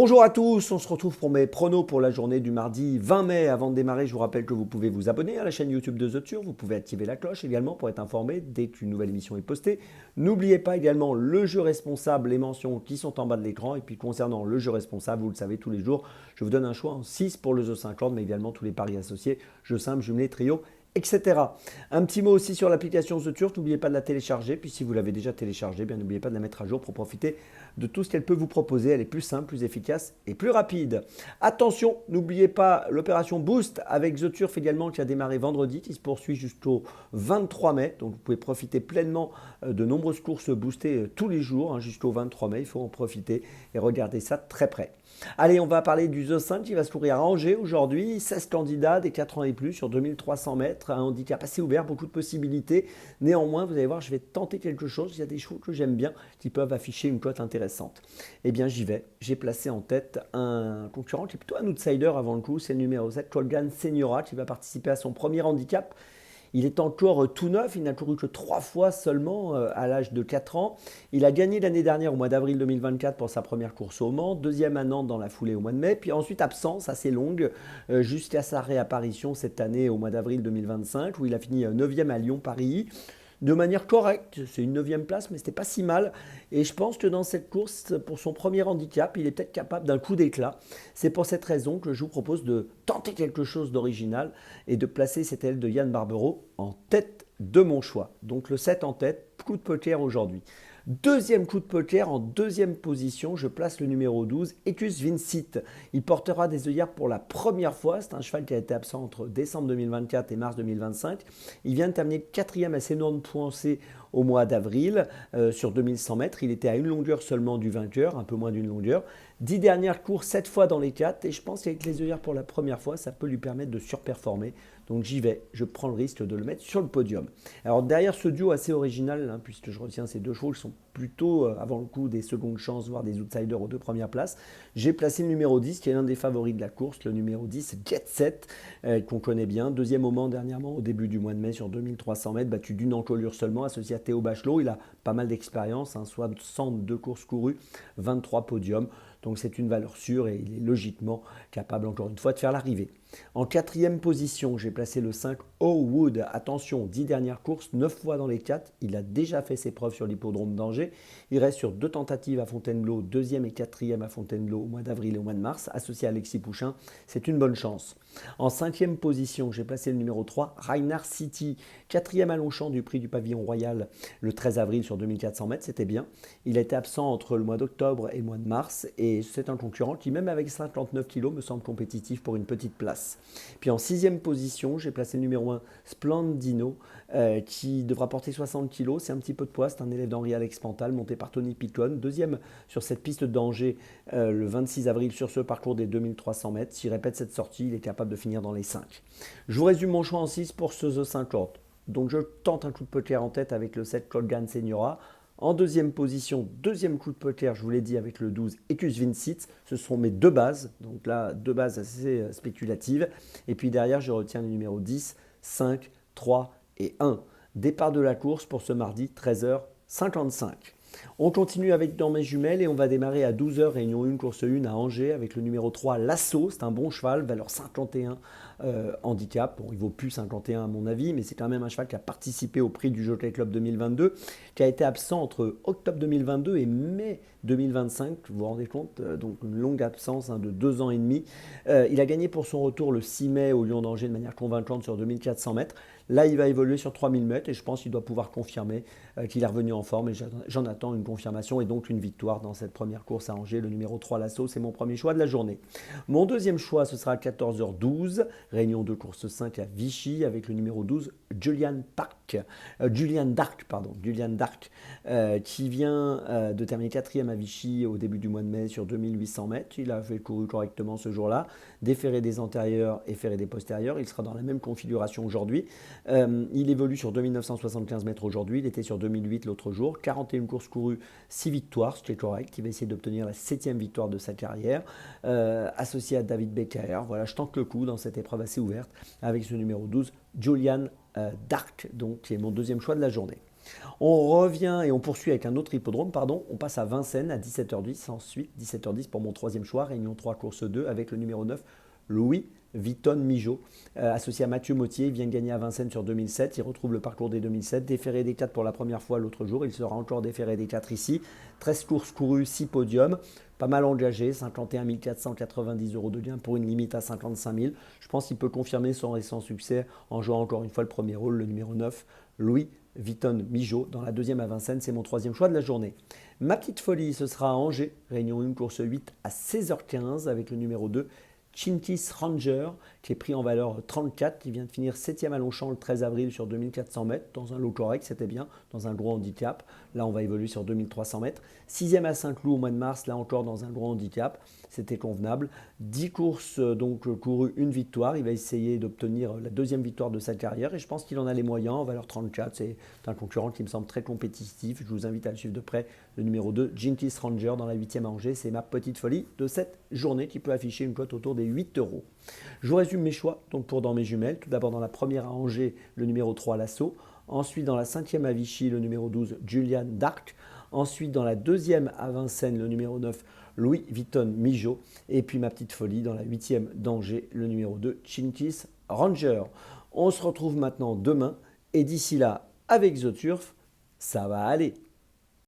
Bonjour à tous, on se retrouve pour mes pronos pour la journée du mardi 20 mai. Avant de démarrer, je vous rappelle que vous pouvez vous abonner à la chaîne YouTube de The Turf, vous pouvez activer la cloche également pour être informé dès qu'une nouvelle émission est postée. N'oubliez pas également le jeu responsable, les mentions qui sont en bas de l'écran. Et puis concernant le jeu responsable, vous le savez tous les jours, je vous donne un choix en 6 pour le jeu 50, mais également tous les paris associés, jeux simples, jumelés, trio, etc. Un petit mot aussi sur l'application The Turf, n'oubliez pas de la télécharger, puis si vous l'avez déjà téléchargée, bien n'oubliez pas de la mettre à jour pour profiter de tout ce qu'elle peut vous proposer. Elle est plus simple, plus efficace et plus rapide. Attention, n'oubliez pas l'opération Boost avec The Turf également qui a démarré vendredi, qui se poursuit jusqu'au 23 mai. Donc vous pouvez profiter pleinement de nombreuses courses boostées tous les jours jusqu'au 23 mai. Il faut en profiter et regarder ça de très près. Allez, on va parler du The 5 qui va se courir à Angers aujourd'hui. 16 candidats des 4 ans et plus sur 2300 mètres. Un handicap assez ouvert, beaucoup de possibilités. Néanmoins, vous allez voir, je vais tenter quelque chose. Il y a des chevaux que j'aime bien qui peuvent afficher une cote intéressante. Eh bien, j'y vais. J'ai placé en tête un concurrent qui est plutôt un outsider avant le coup. C'est le numéro 7, Colgan Seniora, qui va participer à son premier handicap. Il est encore tout neuf, il n'a couru que 3 fois seulement à l'âge de 4 ans. Il a gagné l'année dernière au mois d'avril 2024 pour sa première course au Mans, deuxième à Nantes dans la foulée au mois de mai, puis ensuite absence assez longue jusqu'à sa réapparition cette année au mois d'avril 2025 où il a fini 9e à Lyon-Paris de manière correcte. C'est une 9e place, mais c'était pas si mal. Et je pense que dans cette course, pour son premier handicap, il est peut-être capable d'un coup d'éclat. C'est pour cette raison que je vous propose de tenter quelque chose d'original et de placer cette aile de Yann Barbero en tête de mon choix. Donc le 7 en tête, coup de poker aujourd'hui. Deuxième coup de poker, en deuxième position, je place le numéro 12, Ecus Vincit. Il portera des œillères pour la première fois. C'est un cheval qui a été absent entre décembre 2024 et mars 2025. Il vient de terminer quatrième à Sénon Poincé au mois d'avril sur 2100 mètres. Il était à une longueur seulement du vainqueur, un peu moins d'une longueur. 10 dernières courses, 7 fois dans les 4. Et je pense qu'avec les œillères pour la première fois, ça peut lui permettre de surperformer. Donc j'y vais, je prends le risque de le mettre sur le podium. Alors derrière ce duo assez original, puisque je retiens ces deux chevaux qui sont plutôt avant le coup des secondes chances, voire des outsiders aux deux premières places, j'ai placé le numéro 10 qui est l'un des favoris de la course, le numéro 10 Jet Set, qu'on connaît bien. Deuxième moment dernièrement au début du mois de mai sur 2300 mètres, battu d'une encolure seulement, associé à Théo Bachelot. Il a pas mal d'expérience, 62 courses courues, 23 podiums. Donc c'est une valeur sûre et il est logiquement capable encore une fois de faire l'arrivée. En quatrième position, j'ai placé le 5 Wood. Attention, 10 dernières courses, 9 fois dans les 4. Il a déjà fait ses preuves sur l'hippodrome d'Angers. Il reste sur 2 tentatives à Fontainebleau, deuxième et quatrième à Fontainebleau au mois d'avril et au mois de mars, associé à Alexis Pouchin. C'est une bonne chance. En cinquième position, j'ai placé le numéro 3, Reinhard City. Quatrième à Longchamp du prix du Pavillon Royal le 13 avril sur 2400 mètres, c'était bien. Il a été absent entre le mois d'octobre et le mois de mars et c'est un concurrent qui, même avec 59 kg, me semble compétitif pour une petite place. Puis en sixième position, j'ai placé le numéro 1, Splendino, qui devra porter 60 kg. C'est un petit peu de poids, c'est un élève d'Henri Alex Pantal, monté par Tony Picon. Deuxième sur cette piste d'Angers le 26 avril sur ce parcours des 2300 mètres. S'il répète cette sortie, il est capable de finir dans les 5. Je vous résume mon choix en 6 pour ce The 50. Donc je tente un coup de poker en tête avec le 7 Colgan Seniora. En deuxième position, deuxième coup de poker, je vous l'ai dit, avec le 12 Ecus Vincit. Ce sont mes deux bases. Donc là, deux bases assez spéculatives. Et puis derrière, je retiens les numéros 10, 5, 3 et 1. Départ de la course pour ce mardi, 13h55. On continue avec dans mes jumelles et on va démarrer à 12h, réunion 1, course 1 à Angers avec le numéro 3, Lasso. C'est un bon cheval, valeur 51 handicap. Bon, il vaut plus 51 à mon avis, mais c'est quand même un cheval qui a participé au prix du Jockey Club 2022, qui a été absent entre octobre 2022 et mai 2025. Vous vous rendez compte, donc une longue absence de 2 ans et demi. Il a gagné pour son retour le 6 mai au Lion d'Angers de manière convaincante sur 2400 mètres. Là, il va évoluer sur 3000 mètres et je pense qu'il doit pouvoir confirmer qu'il est revenu en forme et j'en attends une confirmation et donc une victoire dans cette première course à Angers. Le numéro 3, Lasso, c'est mon premier choix de la journée. Mon deuxième choix, ce sera à 14h12, réunion de course 5 à Vichy avec le numéro 12, Julian Dark, qui vient de terminer 4e à Vichy au début du mois de mai sur 2800 mètres. Il a fait couru correctement ce jour-là, déféré des antérieurs et ferré des postérieurs. Il sera dans la même configuration aujourd'hui. Il évolue sur 2975 mètres aujourd'hui, il était sur 2008 l'autre jour, 41 courses courues, 6 victoires, ce qui est correct. Il va essayer d'obtenir la 7e victoire de sa carrière, associé à David Becker. Voilà, je tente le coup dans cette épreuve assez ouverte avec ce numéro 12, Julian Dark, donc, qui est mon deuxième choix de la journée. On revient et on poursuit avec un autre hippodrome, pardon. On passe à Vincennes à 17h10. Ensuite, 17h10 pour mon troisième choix, Réunion 3, course 2, avec le numéro 9, Louis Vuitton Mijo. Associé à Mathieu Mottier, il vient de gagner à Vincennes sur 2007. Il retrouve le parcours des 2007. Déféré des 4 pour la première fois l'autre jour. Il sera encore déféré des 4 ici. 13 courses courues, 6 podiums. Pas mal engagé, 51 490 euros de gain pour une limite à 55 000. Je pense qu'il peut confirmer son récent succès en jouant encore une fois le premier rôle, le numéro 9, Louis Vuitton Mijo. Dans la deuxième à Vincennes, c'est mon troisième choix de la journée. Ma petite folie, ce sera à Angers, Réunion 1, course 8 à 16h15 avec le numéro 2, Chintis Ranger, qui est pris en valeur 34, qui vient de finir 7e à Longchamp le 13 avril sur 2400 mètres, dans un lot correct, c'était bien, dans un gros handicap. Là, on va évoluer sur 2300 mètres. 6e à Saint-Cloud au mois de mars, là encore dans un gros handicap, c'était convenable. 10 courses donc courues, une victoire. Il va essayer d'obtenir la deuxième victoire de sa carrière et je pense qu'il en a les moyens en valeur 34. C'est un concurrent qui me semble très compétitif. Je vous invite à le suivre de près. Le numéro 2, Chintis Ranger dans la 8e à Angers. C'est ma petite folie de cette journée qui peut afficher une cote autour des 8 euros. Je vous résume mes choix donc pour dans mes jumelles. Tout d'abord dans la première à Angers, le numéro 3, Lasso. Ensuite dans la 5e à Vichy, le numéro 12, Julian Dark. Ensuite dans la deuxième à Vincennes, le numéro 9, Louis Vuitton Mijo. Et puis ma petite folie dans la 8e d'Angers, le numéro 2, Chintis Ranger. On se retrouve maintenant demain. Et d'ici là, avec The Turf, ça va aller.